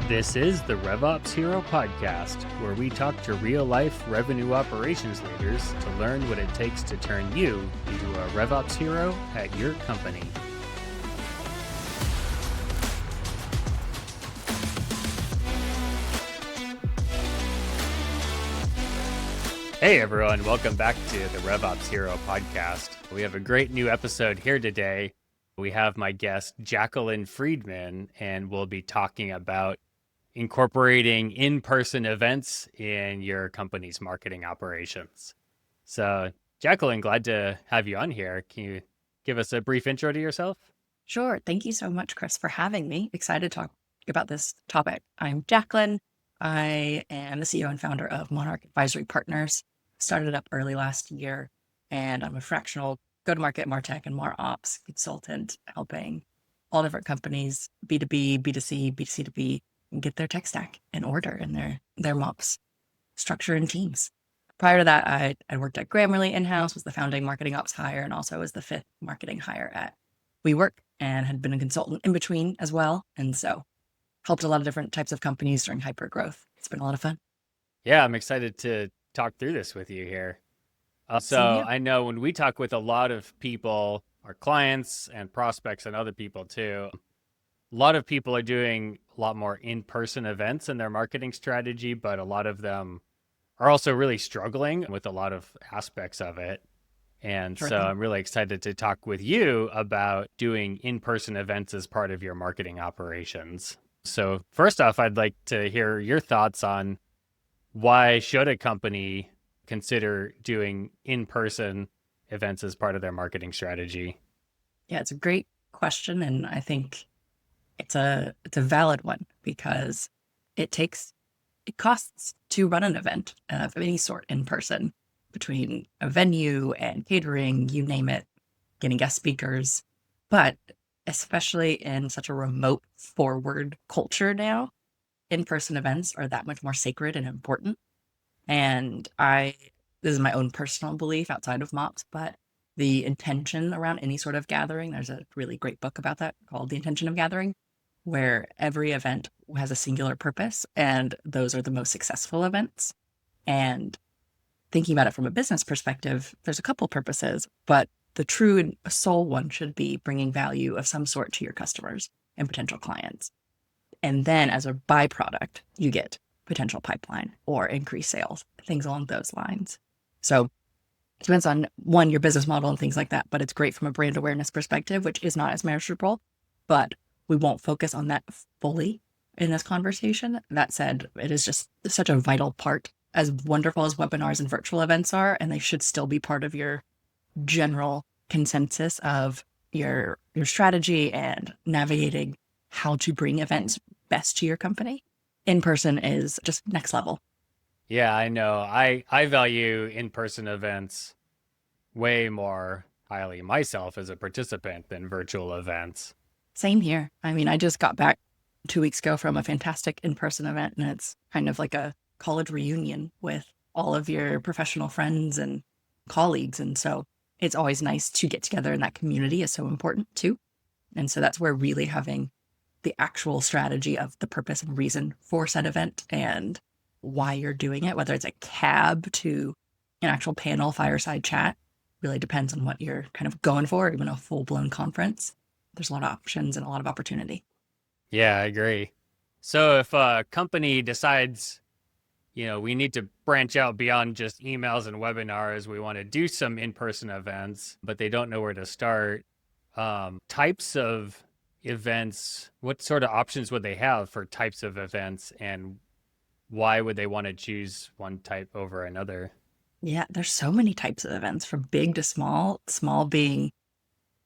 This is the RevOps Hero Podcast, where we talk to real-life revenue operations leaders to learn what it takes to turn you into a RevOps hero at your company. Hey everyone, welcome back to the RevOps Hero Podcast. We have a great new episode here today. We have my guest, Jacqueline Freedman, and we'll be talking about incorporating in-person events in your company's marketing operations. So, Jacqueline, glad to have you on here. Can you give us a brief intro to yourself? Sure. Thank you so much, Chris, for having me. Excited to talk about this topic. I'm Jacqueline. I am the CEO and founder of Monarch Advisory Partners. Started up early last year, and I'm a fractional go-to-market, MarTech, and MarOps consultant, helping all different companies, B2B, B2C, B2C2B, get their tech stack in order and their MOPS structure and teams. Prior to that, I worked at Grammarly in-house, was the founding marketing ops hire, and also was the fifth marketing hire at WeWork, and had been a consultant in between as well. And so helped a lot of different types of companies during hyper growth. It's been a lot of fun. Yeah, I'm excited to talk through this with you here. So I know when we talk with a lot of people, our clients and prospects and other people too, a lot of people are doing a lot more in-person events in their marketing strategy, but a lot of them are also really struggling with a lot of aspects of it. And so I'm really excited to talk with you about doing in-person events as part of your marketing operations. So first off, I'd like to hear your thoughts on why should a company consider doing in-person events as part of their marketing strategy? Yeah, it's a great question. And I think it's a valid one because it costs to run an event of any sort in person, between a venue and catering, you name it, getting guest speakers. But especially in such a remote forward culture now, in-person events are that much more sacred and important. And this is my own personal belief outside of MOPS, but the intention around any sort of gathering, there's a really great book about that called The Intention of Gathering, where every event has a singular purpose, and those are the most successful events. And thinking about it from a business perspective, there's a couple purposes, but the true and sole one should be bringing value of some sort to your customers and potential clients. And then as a byproduct, you get potential pipeline or increased sales, things along those lines. So it depends on, one, your business model and things like that, but it's great from a brand awareness perspective, which is not as measurable, but we won't focus on that fully in this conversation. That said, it is just such a vital part, as wonderful as webinars and virtual events are, and they should still be part of your general consensus of your strategy and navigating how to bring events best to your company. In person is just next level. Yeah, I know. I value in-person events way more highly myself as a participant than virtual events. Same here. I mean, I just got back 2 weeks ago from a fantastic in-person event, and it's kind of like a college reunion with all of your professional friends and colleagues. And so it's always nice to get together, and that community is so important too. And so that's where really having the actual strategy of the purpose and reason for said event and why you're doing it, whether it's a cab to an actual panel fireside chat, really depends on what you're kind of going for, even a full-blown conference. There's a lot of options and a lot of opportunity. Yeah, I agree. So if a company decides, we need to branch out beyond just emails and webinars, we want to do some in-person events, but they don't know where to start, types of events, what sort of options would they have for types of events, and why would they want to choose one type over another? Yeah, there's so many types of events, from big to small being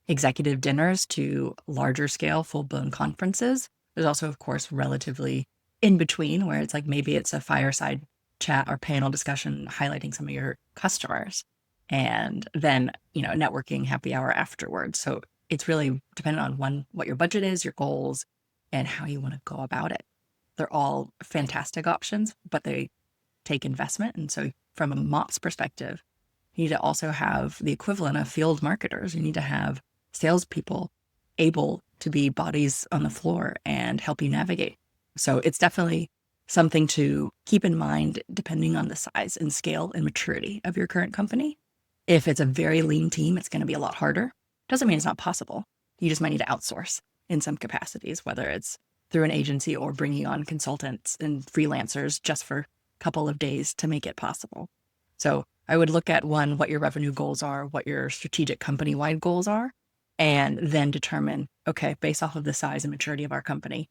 executive dinners to larger scale full-blown conferences. There's also, of course, relatively in between, where it's like maybe it's a fireside chat or panel discussion highlighting some of your customers, and then, networking happy hour afterwards. So it's really dependent on, one, what your budget is, your goals, and how you want to go about it. They're all fantastic options, but they take investment. And so from a MOPS perspective, you need to also have the equivalent of field marketers. You need to have salespeople able to be bodies on the floor and help you navigate So it's definitely something to keep in mind depending on the size and scale and maturity of your current company. If it's a very lean team, it's going to be a lot harder. Doesn't mean it's not possible. You just might need to outsource in some capacities, whether it's through an agency or bringing on consultants and freelancers just for a couple of days to make it possible. So I would look at one, what your revenue goals are, what your strategic company-wide goals are, and then determine, okay, based off of the size and maturity of our company,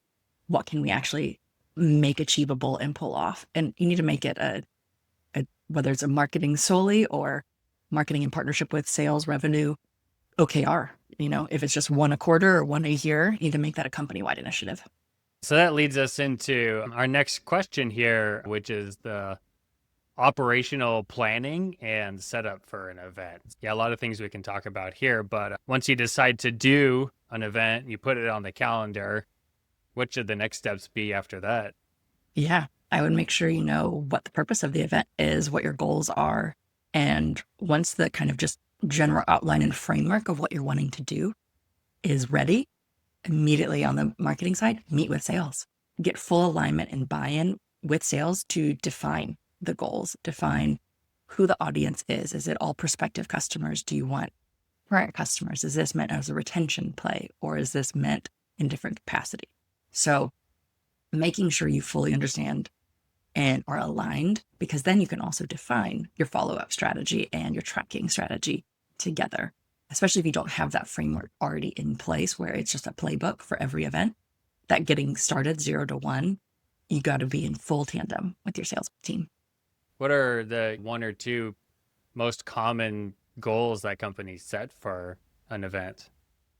what can we actually make achievable and pull off? And you need to make it whether it's a marketing solely or marketing in partnership with sales, revenue, OKR. If it's just one a quarter or one a year, you need to make that a company-wide initiative. So that leads us into our next question here, which is the operational planning and setup for an event. Yeah, a lot of things we can talk about here, but once you decide to do an event, you put it on the calendar, what should the next steps be after that? Yeah, I would make sure you know what the purpose of the event is, what your goals are. And once the kind of just general outline and framework of what you're wanting to do is ready, immediately on the marketing side, meet with sales, get full alignment and buy-in with sales to define the goals, define who the audience is. Is it all prospective customers? Do you want current customers? Is this meant as a retention play, or is this meant in different capacity? So making sure you fully understand and are aligned, because then you can also define your follow-up strategy and your tracking strategy together, especially if you don't have that framework already in place where it's just a playbook for every event. That getting started 0 to 1, you got to be in full tandem with your sales team. What are the 1 or 2 most common goals that companies set for an event?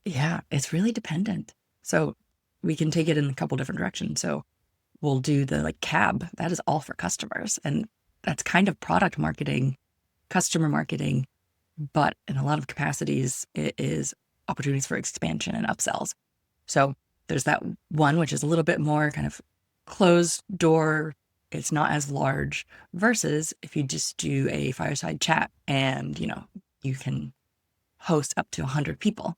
Yeah, it's really dependent. So we can take it in a couple different directions. So we'll do the CAB. That is all for customers. And that's kind of product marketing, customer marketing, but in a lot of capacities, it is opportunities for expansion and upsells. So there's that one, which is a little bit more kind of closed door. It's not as large versus if you just do a fireside chat and, you can host up to 100 people.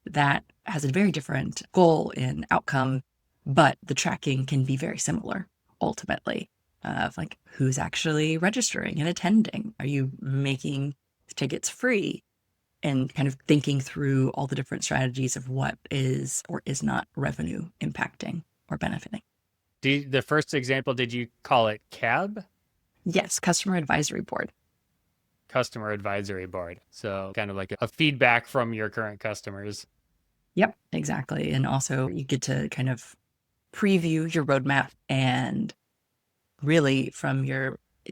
That has a very different goal and outcome, but the tracking can be very similar ultimately of who's actually registering and attending. Are you making tickets free? And kind of thinking through all the different strategies of what is or is not revenue impacting or benefiting. The first example, did you call it CAB? Yes, Customer Advisory Board. Customer Advisory Board. So kind of like a feedback from your current customers. Yep, exactly. And also you get to kind of preview your roadmap and really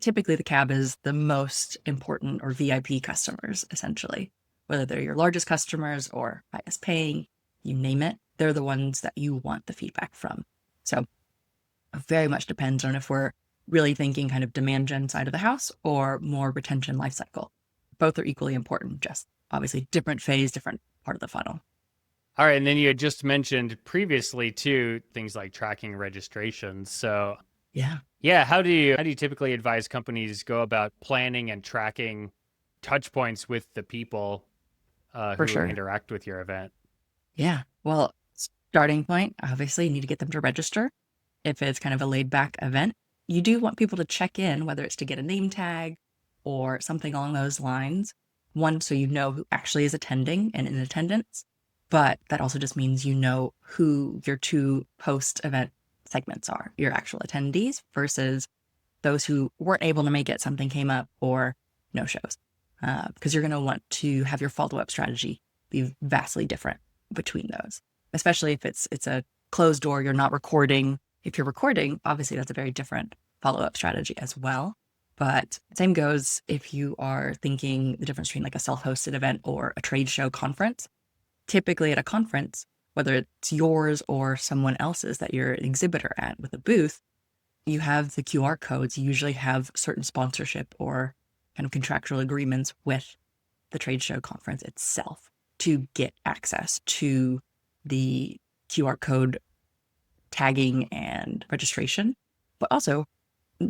typically the CAB is the most important or VIP customers, essentially. Whether they're your largest customers or highest paying, you name it, they're the ones that you want the feedback from. So it very much depends on if we're really thinking kind of demand gen side of the house or more retention lifecycle. Both are equally important, just obviously different phase, different part of the funnel. All right. And then you had just mentioned previously too, things like tracking registrations. So yeah. How do you typically advise companies go about planning and tracking touch points with the people who interact with your event? Yeah. Well, starting point, obviously you need to get them to register. If it's kind of a laid back event, you do want people to check in, whether it's to get a name tag or something along those lines. One, so you know who actually is attending and in attendance, but that also just means you know who your 2 post-event segments are, your actual attendees versus those who weren't able to make it, something came up, or no shows. Because you're going to want to have your follow-up strategy be vastly different between those, especially if it's a closed door, you're not recording. If you're recording, obviously that's a very different follow-up strategy as well. But same goes if you are thinking the difference between a self-hosted event or a trade show conference. Typically at a conference, whether it's yours or someone else's that you're an exhibitor at with a booth, you have the QR codes. You usually have certain sponsorship or kind of contractual agreements with the trade show conference itself to get access to the QR code tagging and registration. But also,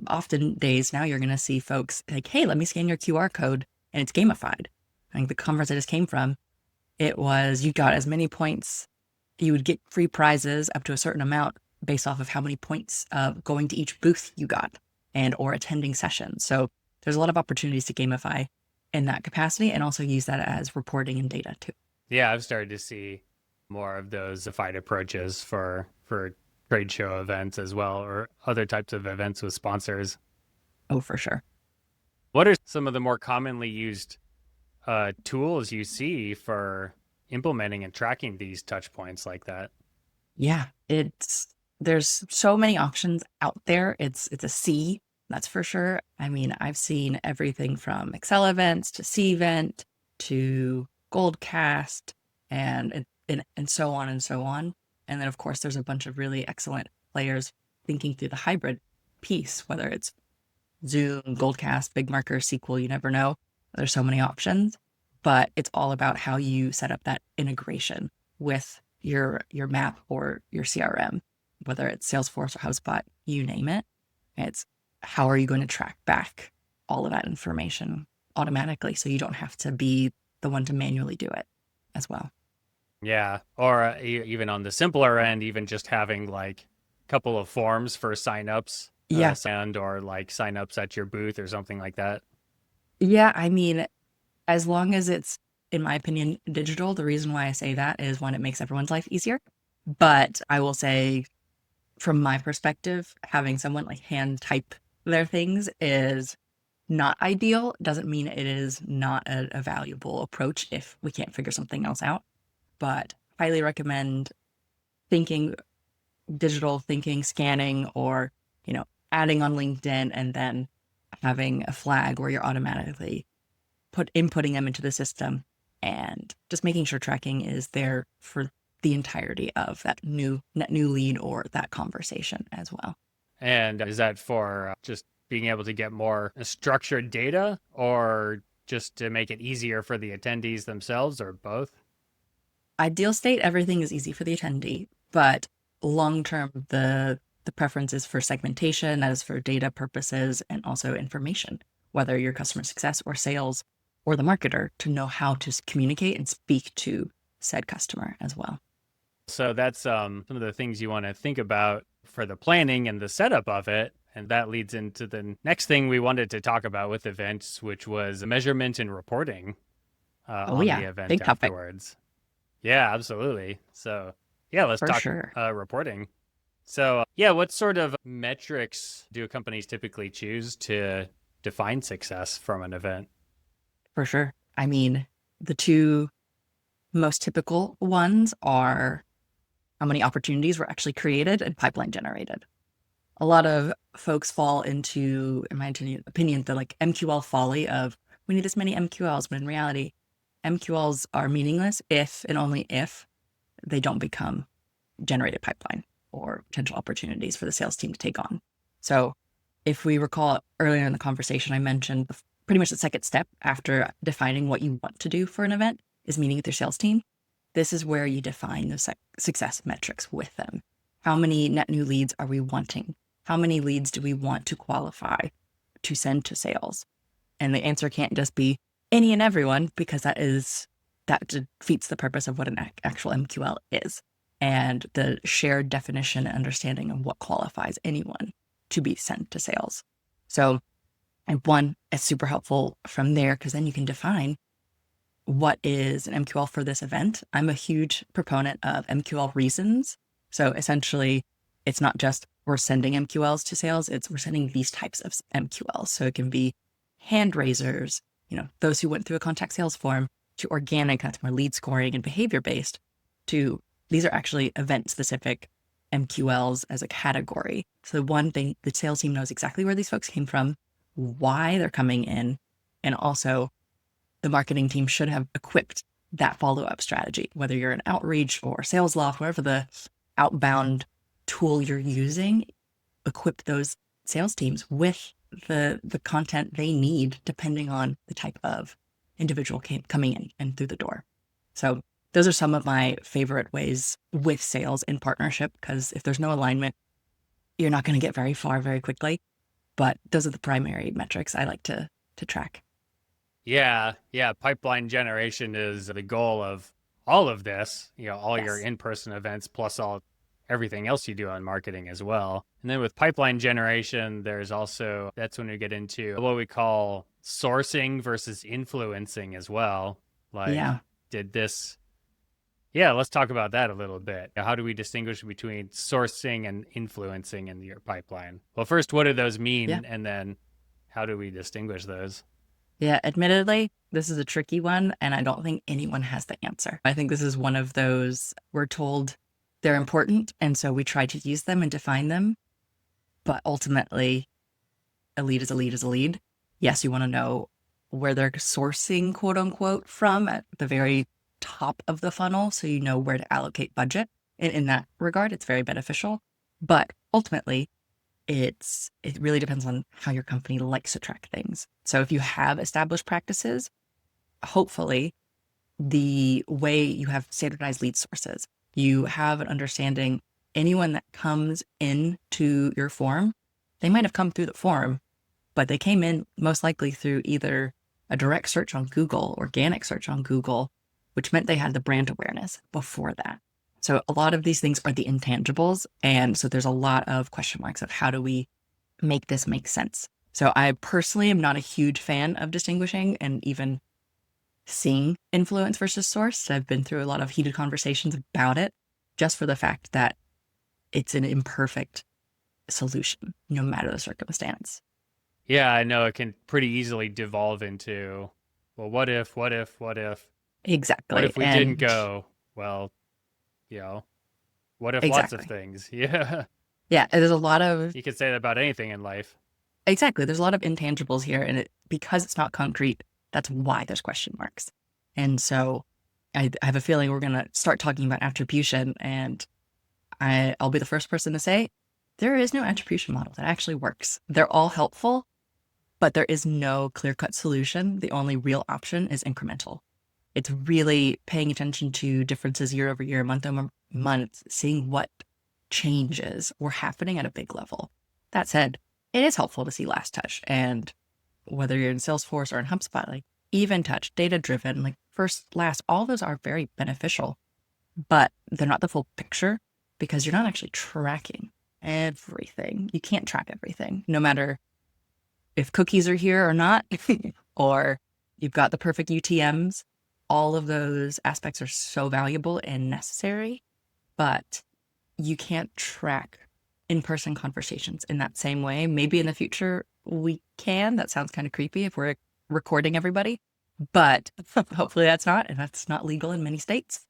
often days now, you're going to see folks hey, let me scan your QR code, and it's gamified. The conference I just came from, it was you got as many points, you would get free prizes up to a certain amount based off of how many points going to each booth you got and or attending sessions. So there's a lot of opportunities to gamify in that capacity and also use that as reporting and data too. Yeah, I've started to see more of those gamified approaches for trade show events as well, or other types of events with sponsors. Oh, for sure. What are some of the more commonly used tools you see for implementing and tracking these touch points like that? Yeah, there's so many options out there. It's a sea, that's for sure. I mean, I've seen everything from Excel events to Cvent to Goldcast and so on and so on. And then of course there's a bunch of really excellent players thinking through the hybrid piece, whether it's Zoom, Goldcast, BigMarker, SQL, you never know. There's so many options, but it's all about how you set up that integration with your map or your CRM, whether it's Salesforce or HubSpot, you name it. It's how are you going to track back all of that information automatically so you don't have to be the one to manually do it as well. Yeah, or even on the simpler end, even just having like a couple of forms for signups, or like signups at your booth or something like that. Yeah, I mean, as long as it's, in my opinion, digital, the reason why I say that is one, it makes everyone's life easier. But I will say, from my perspective, having someone like hand type their things is not ideal. Doesn't mean it is not a valuable approach if we can't figure something else out. But highly recommend thinking digital, thinking scanning, or adding on LinkedIn and then having a flag where you're automatically inputting them into the system and just making sure tracking is there for the entirety of that net new lead or that conversation as well. And is that for just being able to get more structured data, or just to make it easier for the attendees themselves, or both? Ideal state, everything is easy for the attendee, but long term, the preference is for segmentation, that is for data purposes and also information, whether you're customer success or sales or the marketer, to know how to communicate and speak to said customer as well. So that's some of the things you want to think about for the planning and the setup of it. And that leads into the next thing we wanted to talk about with events, which was measurement and reporting on the event big afterwards. Topic. Yeah, absolutely. So yeah, let's talk reporting. So what sort of metrics do companies typically choose to define success from an event? For sure. I mean, the two most typical ones are how many opportunities were actually created and pipeline generated. A lot of folks fall into, in my opinion, the like MQL folly of we need this many MQLs, but in reality, MQLs are meaningless if and only if they don't become generated pipeline or potential opportunities for the sales team to take on. So if we recall earlier in the conversation, I mentioned pretty much the second step after defining what you want to do for an event is meeting with your sales team. This is where you define those success metrics with them. How many net new leads are we wanting? How many leads do we want to qualify to send to sales? And the answer can't just be any and everyone, because that defeats the purpose of what an actual MQL is and the shared definition and understanding of what qualifies anyone to be sent to sales. So, and one is super helpful from there, because then you can define what is an MQL for this event. I'm a huge proponent of MQL reasons. So essentially, it's not just we're sending MQLs to sales, it's we're sending these types of MQLs. So it can be hand raisers, those who went through a contact sales form, to organic, that's more lead scoring and behavior based, to these are actually event specific MQLs as a category. So one thing, the sales team knows exactly where these folks came from, why they're coming in, and also the marketing team should have equipped that follow-up strategy, whether you're an outreach or sales loft, whatever the outbound tool you're using, equip those sales teams with the content they need depending on the type of individual coming in and through the door. So those are some of my favorite ways with sales in partnership, because if there's no alignment, you're not going to get very far very quickly. But those are the primary metrics I like to track. Yeah. Pipeline generation is the goal of all of this, all your in-person events plus all everything else you do on marketing as well. And then with pipeline generation, there's also, that's when we get into what we call sourcing versus influencing as well. Like, Yeah. let's talk about that a little bit. How do we distinguish between sourcing and influencing in your pipeline? Well, first, what do those mean? Yeah. And then how do we distinguish those? Yeah, admittedly, this is a tricky one, and I don't think anyone has the answer. I think this is one of those we're told they're important, and so we try to use them and define them. But ultimately, a lead is a lead is a lead. Yes, you want to know where they're sourcing, quote unquote, from at the very top of the funnel, so you know where to allocate budget. And in that regard, it's very beneficial. But ultimately, it really depends on how your company likes to track things. So if you have established practices, hopefully the way you have standardized lead sources, you have an understanding anyone that comes into your form, they might have come through the form, but they came in most likely through either a direct search on Google, organic search on Google, which meant they had the brand awareness before that. So a lot of these things are the intangibles. And so there's a lot of question marks of how do we make this make sense? So I personally am not a huge fan of distinguishing and even seeing influence versus source. I've been through a lot of heated conversations about it just for the fact that it's an imperfect solution, no matter the circumstance. Yeah, I know it can pretty easily devolve into, well, what if? Exactly. What if we didn't go? Well, what if lots of things? Yeah. Yeah, there's a lot of... You could say that about anything in life. Exactly. There's a lot of intangibles here, and because it's not concrete, that's why there's question marks. And so I have a feeling we're going to start talking about attribution, and I'll be the first person to say there is no attribution model that actually works. They're all helpful, but there is no clear-cut solution. The only real option is incremental. It's really paying attention to differences year over year, month over month, seeing what changes were happening at a big level. That said, it is helpful to see last touch. And whether you're in Salesforce or in HubSpot, like even touch, data-driven, like first, last, all those are very beneficial, but they're not the full picture because you're not actually tracking everything. You can't track everything, no matter if cookies are here or not, or you've got the perfect UTMs. All of those aspects are so valuable and necessary, but you can't track in-person conversations in that same way. Maybe in the future we can. That sounds kind of creepy if we're recording everybody, but hopefully that's not, and that's not legal in many states.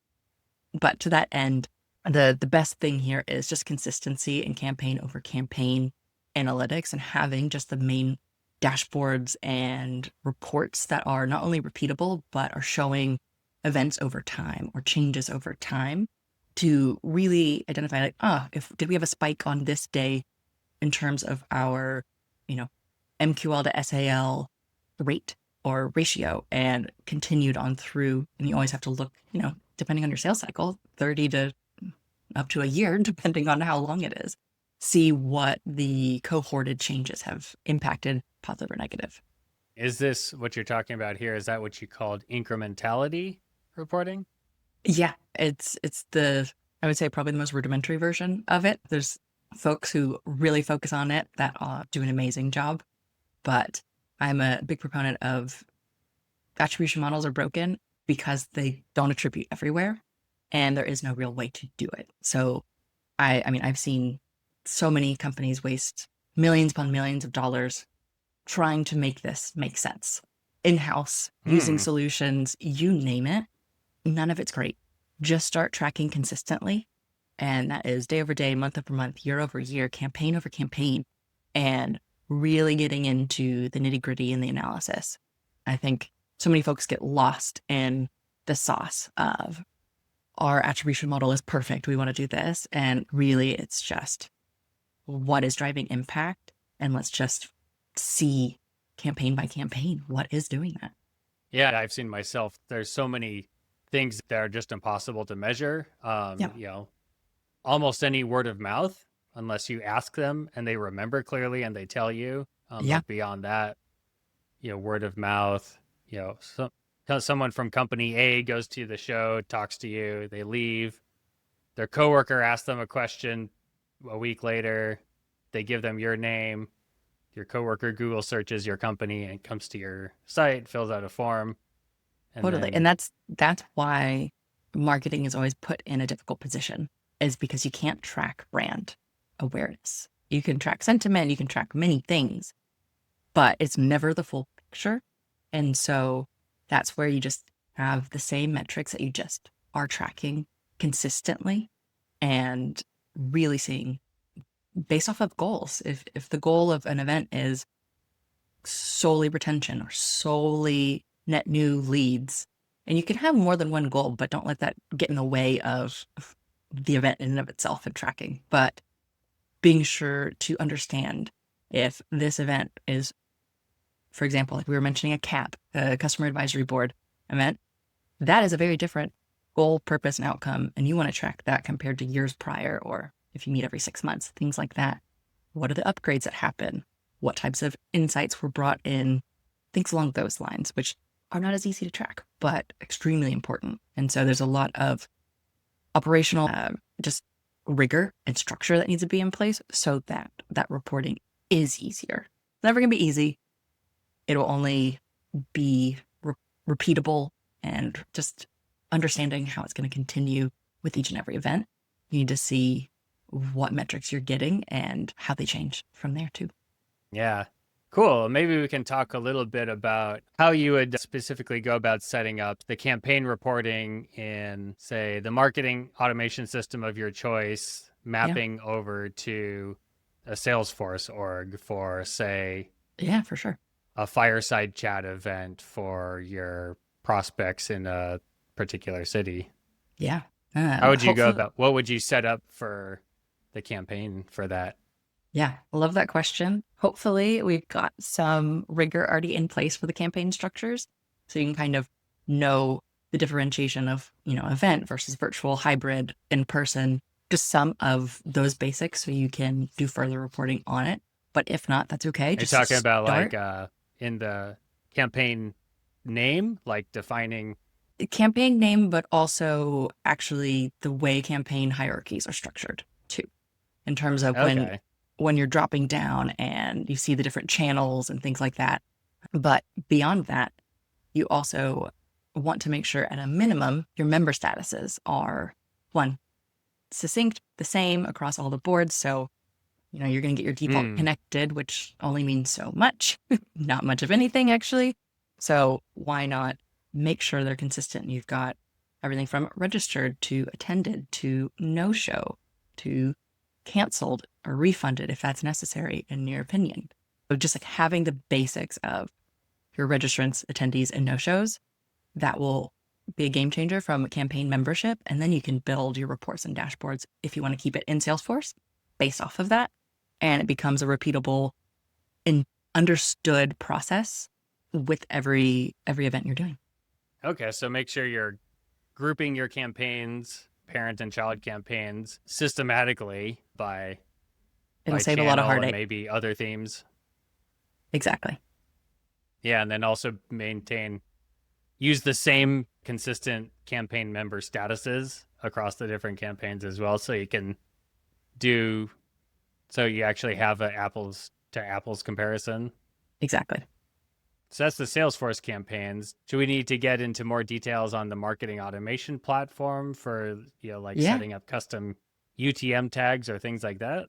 But to that end, the best thing here is just consistency and campaign over campaign analytics and having just the main dashboards and reports that are not only repeatable, but are showing events over time or changes over time to really identify like, did we have a spike on this day in terms of our, MQL to SAL rate or ratio, and continued on through. And you always have to look, depending on your sales cycle, 30 to up to a year, depending on how long it is, see what the cohorted changes have impacted, positive or negative. Is this what you're talking about here? Is that what you called incrementality reporting? Yeah, it's I would say probably the most rudimentary version of it. There's folks who really focus on it that do an amazing job, but I'm a big proponent of attribution models are broken because they don't attribute everywhere, and there is no real way to do it. So I've seen so many companies waste millions upon millions of dollars trying to make this make sense in-house, using solutions, you name it. None of it's great. Just start tracking consistently. And that is day over day, month over month, year over year, campaign over campaign, and really getting into the nitty gritty and the analysis. I think so many folks get lost in the sauce of our attribution model is perfect. We want to do this. And really it's just what is driving impact. And let's just see campaign by campaign what is doing that. Yeah, I've seen myself. There's so many things that are just impossible to measure. Almost any word of mouth, unless you ask them and they remember clearly and they tell you. But beyond that, word of mouth, someone from company A goes to the show, talks to you, they leave. their coworker asks them a question a week later, they give them your name, your coworker Google searches your company and comes to your site, fills out a form. And Totally. then, And that's why marketing is always put in a difficult position, is because you can't track brand awareness. You can track sentiment, you can track many things, but it's never the full picture. And so that's where you just have the same metrics that you just are tracking consistently and really seeing based off of goals. If the goal of an event is solely retention or solely net new leads, and you can have more than one goal, but don't let that get in the way of the event in and of itself and tracking. But being sure to understand if this event is, for example, like we were mentioning a CAP, a customer advisory board event, that is a very different goal, purpose, and outcome. And you want to track that compared to years prior, or if you meet every 6 months, things like that. What are the upgrades that happen? What types of insights were brought in? Things along those lines, which are not as easy to track, but extremely important. And so there's a lot of operational just rigor and structure that needs to be in place so that that reporting is easier. It's never going to be easy. It'll only be repeatable, and just understanding how it's going to continue with each and every event. You need to see what metrics you're getting and how they change from there too. yeah, cool. Maybe we can talk a little bit about how you would specifically go about setting up the campaign reporting in, say, the marketing automation system of your choice, mapping over to a Salesforce org for, say, yeah, for sure, a fireside chat event for your prospects in a particular city. Yeah. How would you go about, what would you set up for the campaign for that? Yeah, I love that question. Hopefully we've got some rigor already in place for the campaign structures, so you can kind of know the differentiation of, event versus virtual, hybrid, in person, just some of those basics so you can do further reporting on it. But if not, that's okay. You're talking about like in the campaign name, like defining campaign name, but also actually the way campaign hierarchies are structured too, in terms of when you're dropping down and you see the different channels and things like that. But beyond that, you also want to make sure at a minimum, your member statuses are one, succinct, the same across all the boards. So, you're going to get your default connected, which only means so much, not much of anything actually. So why not make sure they're consistent? You've got everything from registered to attended to no-show to canceled or refunded if that's necessary in your opinion. But just like having the basics of your registrants, attendees, and no-shows, that will be a game changer from a campaign membership. And then you can build your reports and dashboards if you want to keep it in Salesforce based off of that. And it becomes a repeatable and understood process with every event you're doing. Okay, so make sure you're grouping your campaigns, parent and child campaigns, systematically by save a lot of heartache. Maybe other themes. Exactly. Yeah, and then also use the same consistent campaign member statuses across the different campaigns as well, so you actually have an apples to apples comparison. Exactly. So that's the Salesforce campaigns. Do we need to get into more details on the marketing automation platform for, setting up custom UTM tags or things like that?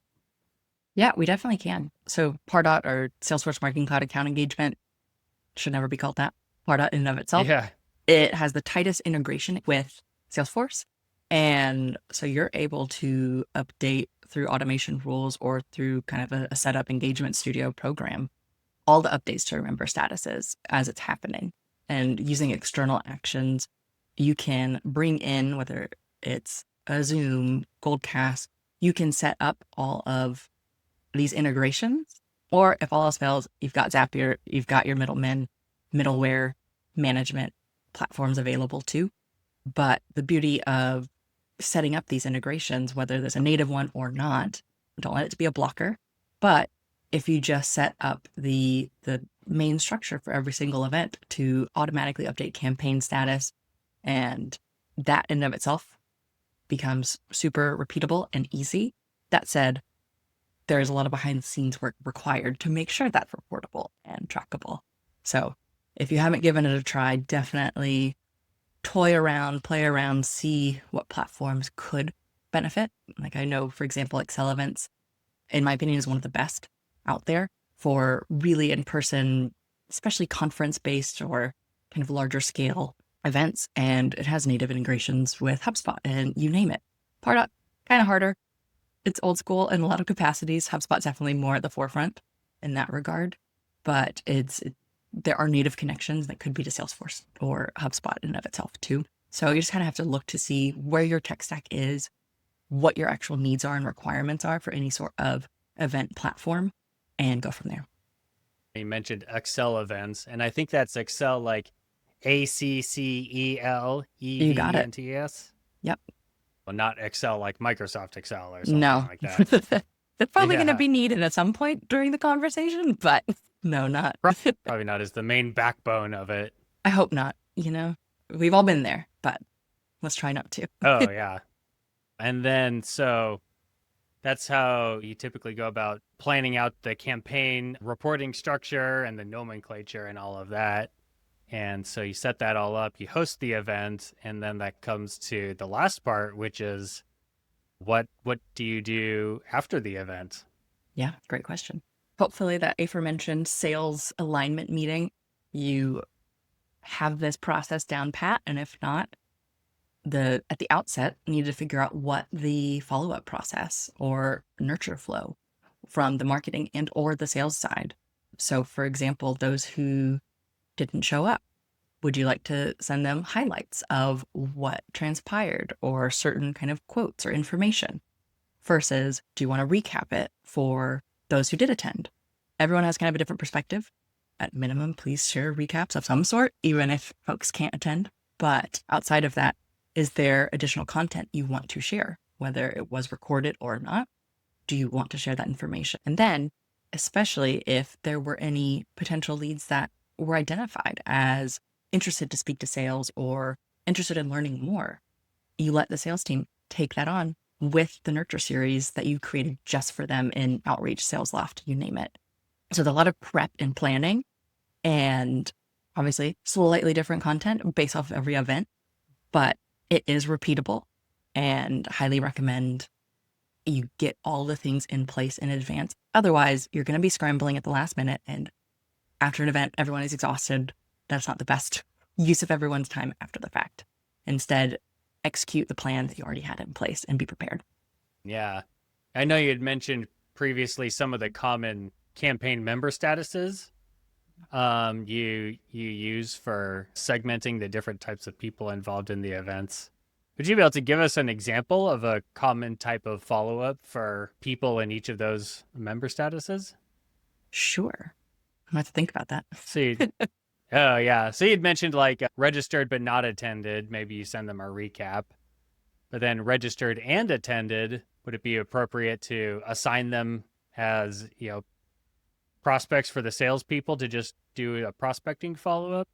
Yeah, we definitely can. So Pardot, or Salesforce Marketing Cloud Account Engagement, should never be called that. Pardot in and of itself. Yeah. It has the tightest integration with Salesforce. And so you're able to update through automation rules or through kind of a setup engagement studio program, all the updates to member statuses as it's happening. And using external actions, you can bring in, whether it's a Zoom, Goldcast, you can set up all of these integrations. Or if all else fails, you've got Zapier, you've got your middleware management platforms available too. But the beauty of setting up these integrations, whether there's a native one or not, don't let it be a blocker. But if you just set up the main structure for every single event to automatically update campaign status, and that in and of itself becomes super repeatable and easy. That said, there's a lot of behind the scenes work required to make sure that's reportable and trackable. So if you haven't given it a try, definitely toy around, play around, see what platforms could benefit. Like I know, for example, Excel events, in my opinion, is one of the best out there for really in-person, especially conference-based or kind of larger scale events. And it has native integrations with HubSpot and you name it. Part up, kind of harder. It's old school in a lot of capacities. HubSpot's definitely more at the forefront in that regard, but there are native connections that could be to Salesforce or HubSpot in and of itself too. So you just kind of have to look to see where your tech stack is, what your actual needs are and requirements are for any sort of event platform, and go from there. You mentioned Excel events, and I think that's Excel like ACCELEVENTS. You got it. Yep. Well, not Excel like Microsoft Excel or something like that. They're probably going to be needed at some point during the conversation, but no, not. Probably not as the main backbone of it. I hope not. We've all been there, but let's try not to. Oh, yeah. And then, so that's how you typically go about planning out the campaign reporting structure and the nomenclature and all of that. And so you set that all up, you host the event, and then that comes to the last part, which is what do you do after the event? Yeah, great question. Hopefully that aforementioned sales alignment meeting, you have this process down pat. And if not, at the outset, you need to figure out what the follow-up process or nurture flow from the marketing and or the sales side. So for example, those who didn't show up, would you like to send them highlights of what transpired or certain kind of quotes or information versus do you want to recap it for those who did attend? Everyone has kind of a different perspective. At minimum, please share recaps of some sort, even if folks can't attend. But outside of that, is there additional content you want to share, whether it was recorded or not? Do you want to share that information? And then, especially if there were any potential leads that were identified as interested to speak to sales or interested in learning more, you let the sales team take that on with the nurture series that you created just for them in Outreach, Sales Loft, you name it. So there's a lot of prep and planning, and obviously slightly different content based off of every event, but it is repeatable and highly recommend you get all the things in place in advance. Otherwise, you're going to be scrambling at the last minute, and after an event, everyone is exhausted. That's not the best use of everyone's time after the fact. Instead, execute the plan that you already had in place and be prepared. Yeah. I know you had mentioned previously some of the common campaign member statuses you use for segmenting the different types of people involved in the events. Would you be able to give us an example of a common type of follow-up for people in each of those member statuses? Sure. I'm going to have to think about that. Oh, yeah. So you'd mentioned like registered but not attended. Maybe you send them a recap. But then registered and attended, would it be appropriate to assign them as, prospects for the salespeople to just do a prospecting follow-up?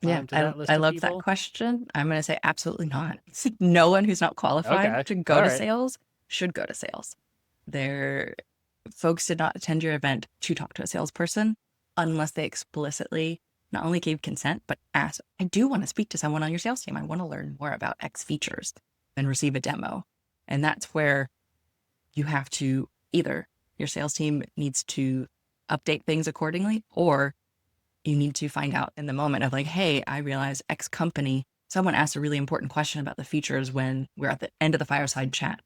Yeah, I love that question. I'm going to say absolutely not. No one who's not qualified to go to sales should go to sales. Folks did not attend your event to talk to a salesperson unless they explicitly not only gave consent, but asked, I do want to speak to someone on your sales team. I want to learn more about X features and receive a demo. And that's where you have to either your sales team needs to update things accordingly, or you need to find out in the moment of like, hey, I realize X company, someone asked a really important question about the features when we're at the end of the fireside chat.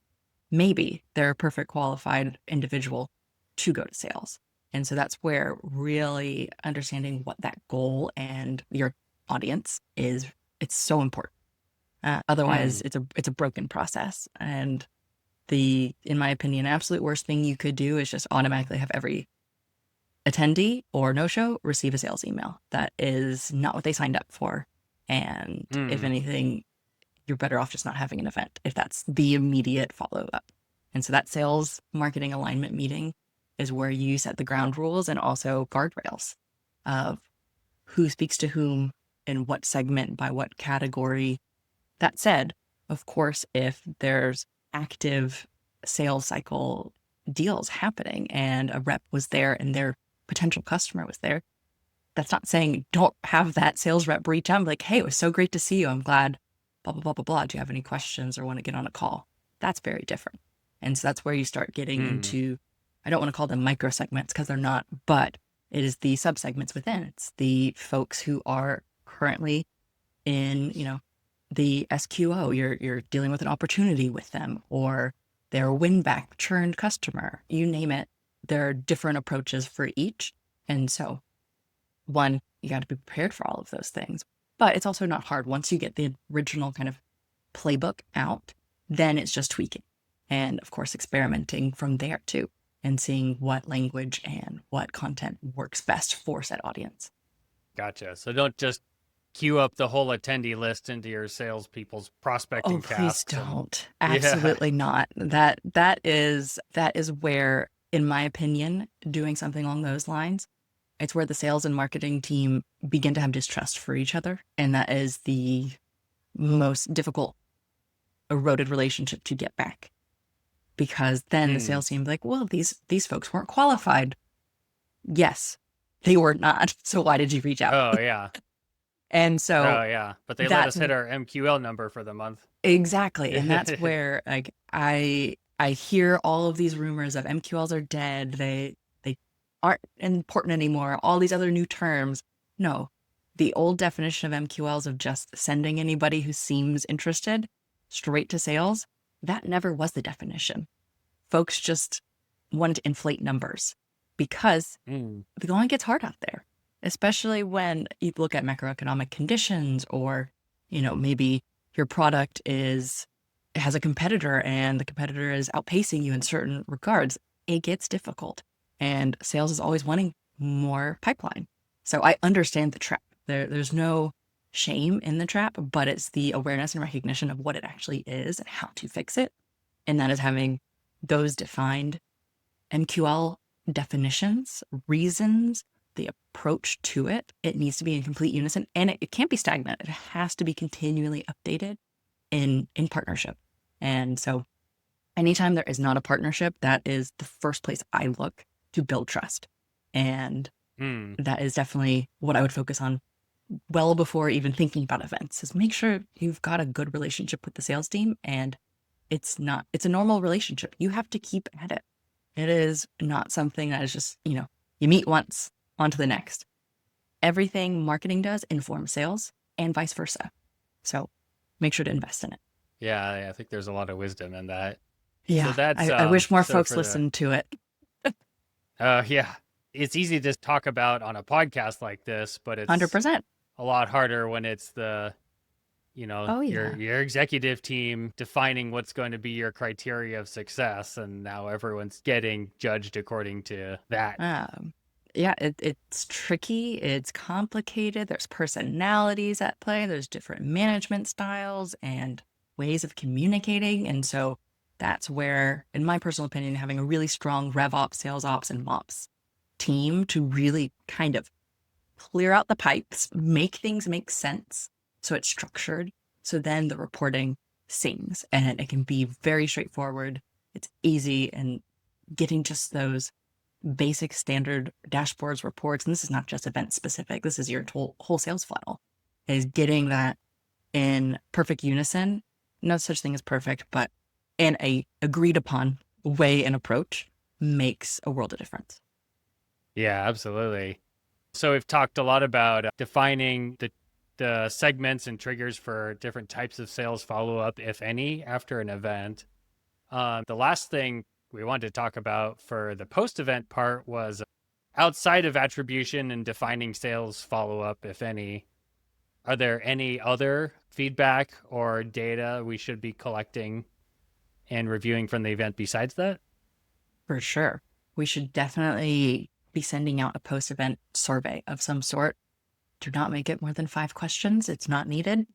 Maybe they're a perfect qualified individual to go to sales. And so that's where really understanding what that goal and your audience is, it's so important. Otherwise, it's a broken process. And in my opinion, absolute worst thing you could do is just automatically have every attendee or no-show receive a sales email. That is not what they signed up for. And if anything, you're better off just not having an event if that's the immediate follow-up. And so that sales marketing alignment meeting is where you set the ground rules and also guardrails of who speaks to whom in what segment by what category. That said, Of course, if there's active sales cycle deals happening and a rep was there and their potential customer was there, that's not saying don't have that sales rep reach out and be like, hey, it was so great to see you. I'm glad, blah, blah, blah, blah, blah. Do you have any questions or want to get on a call? That's very different. And so that's where you start getting into, I don't want to call them micro segments because they're not, but it is the subsegments within. It's the folks who are currently in, the SQO. You're dealing with an opportunity with them, or they're a win back churned customer, you name it. There are different approaches for each. And so one, you got to be prepared for all of those things, but it's also not hard. Once you get the original kind of playbook out, then it's just tweaking. And of course, experimenting from there too, and seeing what language and what content works best for said audience. Gotcha. So don't just queue up the whole attendee list into your salespeople's prospecting please don't. Absolutely not. That is where, in my opinion, doing something along those lines, it's where the sales and marketing team begin to have distrust for each other. And that is the most difficult eroded relationship to get back. Because then the sales team be like, well, these folks weren't qualified. Yes, they were not. So why did you reach out? Oh, yeah. And so, but they let us hit our MQL number for the month. Exactly. And that's where like I hear all of these rumors of MQLs are dead. They aren't important anymore. All these other new terms. No, the old definition of MQLs of just sending anybody who seems interested straight to sales, that never was the definition. Folks just wanted to inflate numbers because the going gets hard out there, especially when you look at macroeconomic conditions, or, maybe your product has a competitor and the competitor is outpacing you in certain regards. It gets difficult, and sales is always wanting more pipeline. So I understand the trap. There's no shame in the trap, but it's the awareness and recognition of what it actually is and how to fix it. And that is having those defined MQL definitions, reasons, the approach to it. It needs to be in complete unison, and it can't be stagnant. It has to be continually updated in partnership. And so anytime there is not a partnership, that is the first place I look to build trust. And that is definitely what I would focus on well before even thinking about events, is make sure you've got a good relationship with the sales team. And it's a normal relationship. You have to keep at it. It is not something that is just, you meet once, on to the next. Everything marketing does informs sales and vice versa. So make sure to invest in it. Yeah, I think there's a lot of wisdom in that. Yeah, so I wish more folks listened to it. Yeah, it's easy to talk about on a podcast like this, but it's 100%. a lot harder when it's the, your executive team defining what's going to be your criteria of success, and now everyone's getting judged according to that. It's tricky. It's complicated. There's personalities at play. There's different management styles and ways of communicating. And so that's where, in my personal opinion, having a really strong RevOps, Sales Ops, and MOps team to really kind of clear out the pipes, make things make sense so it's structured. So then the reporting sings, and it can be very straightforward. It's easy, and getting just those basic standard dashboards, reports, and this is not just event specific, this is your whole sales funnel, is getting that in perfect unison. No such thing as perfect, but in a agreed upon way and approach makes a world of difference. Yeah, absolutely. So we've talked a lot about defining the segments and triggers for different types of sales follow-up, if any, after an event. The last thing we wanted to talk about for the post-event part was outside of attribution and defining sales follow-up, if any. Are there any other feedback or data we should be collecting and reviewing from the event besides that? For sure. We should definitely be sending out a post-event survey of some sort. Do not make it more than 5 questions. It's not needed.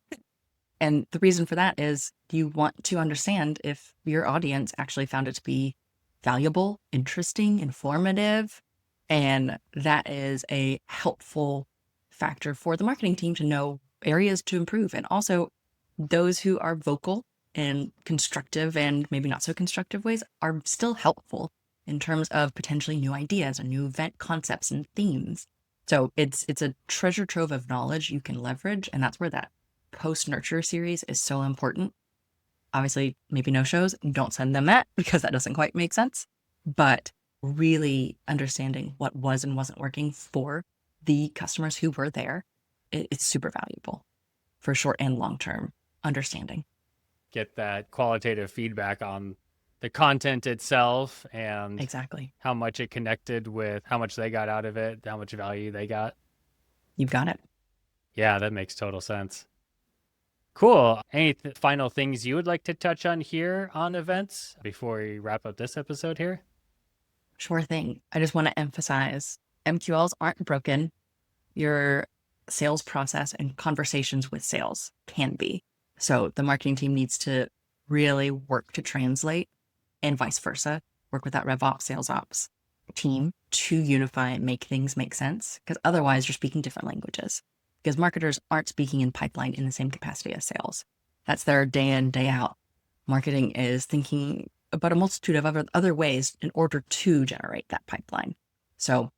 And the reason for that is you want to understand if your audience actually found it to be valuable, interesting, informative. And that is a helpful factor for the marketing team to know areas to improve. And also those who are vocal in constructive and maybe not so constructive ways are still helpful in terms of potentially new ideas or new event concepts and themes. So it's a treasure trove of knowledge you can leverage. And that's where that post-nurture series is so important. Obviously, maybe no shows, don't send them that because that doesn't quite make sense. But really understanding what was and wasn't working for the customers who were there, it's super valuable for short and long-term understanding. Get that qualitative feedback on the content itself and exactly how much it connected with how much they got out of it, how much value they got. You've got it. Yeah, that makes total sense. Cool. Any final things you would like to touch on here on events before we wrap up this episode here? Sure thing. I just want to emphasize MQLs aren't broken. Your sales process and conversations with sales can be. So the marketing team needs to really work to translate and vice versa, work with that RevOps, Sales Ops team to unify and make things make sense. Because otherwise you're speaking different languages. Because marketers aren't speaking in pipeline in the same capacity as sales. That's their day in, day out. Marketing is thinking about a multitude of other ways in order to generate that pipeline. So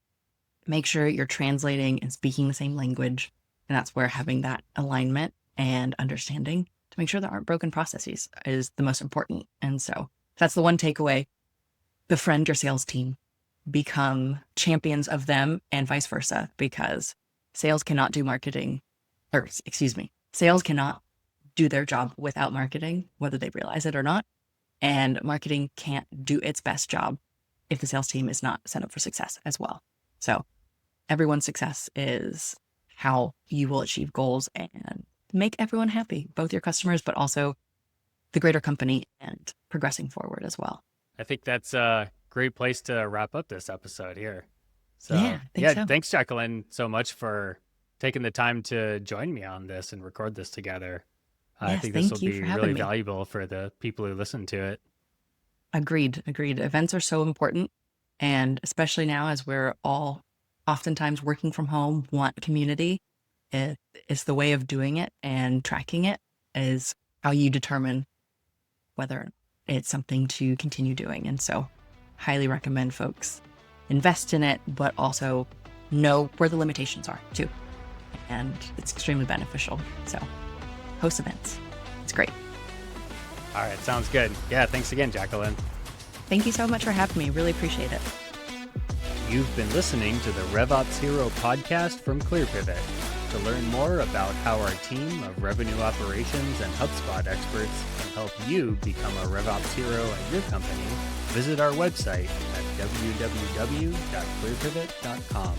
make sure you're translating and speaking the same language. And that's where having that alignment and understanding to make sure there aren't broken processes is the most important. And so that's the one takeaway. Befriend your sales team, become champions of them and vice versa, because sales cannot do marketing, sales cannot do their job without marketing, whether they realize it or not. And marketing can't do its best job if the sales team is not set up for success as well. So everyone's success is how you will achieve goals and make everyone happy, both your customers, but also the greater company and progressing forward as well. I think that's a great place to wrap up this episode here. So so. Thanks, Jacqueline, so much for taking the time to join me on this and record this together. I think this will be really valuable for the people who listen to it. Agreed. Events are so important. And especially now as we're all oftentimes working from home, want community, it's the way of doing it, and tracking it is how you determine whether it's something to continue doing. And so highly recommend folks invest in it, but also know where the limitations are too. And it's extremely beneficial. So host events. It's great. All right. Sounds good. Yeah. Thanks again, Jacqueline. Thank you so much for having me. Really appreciate it. You've been listening to the RevOps Hero Podcast from ClearPivot. To learn more about how our team of revenue operations and HubSpot experts can help you become a RevOps hero at your company, visit our website at www.clearpivot.com.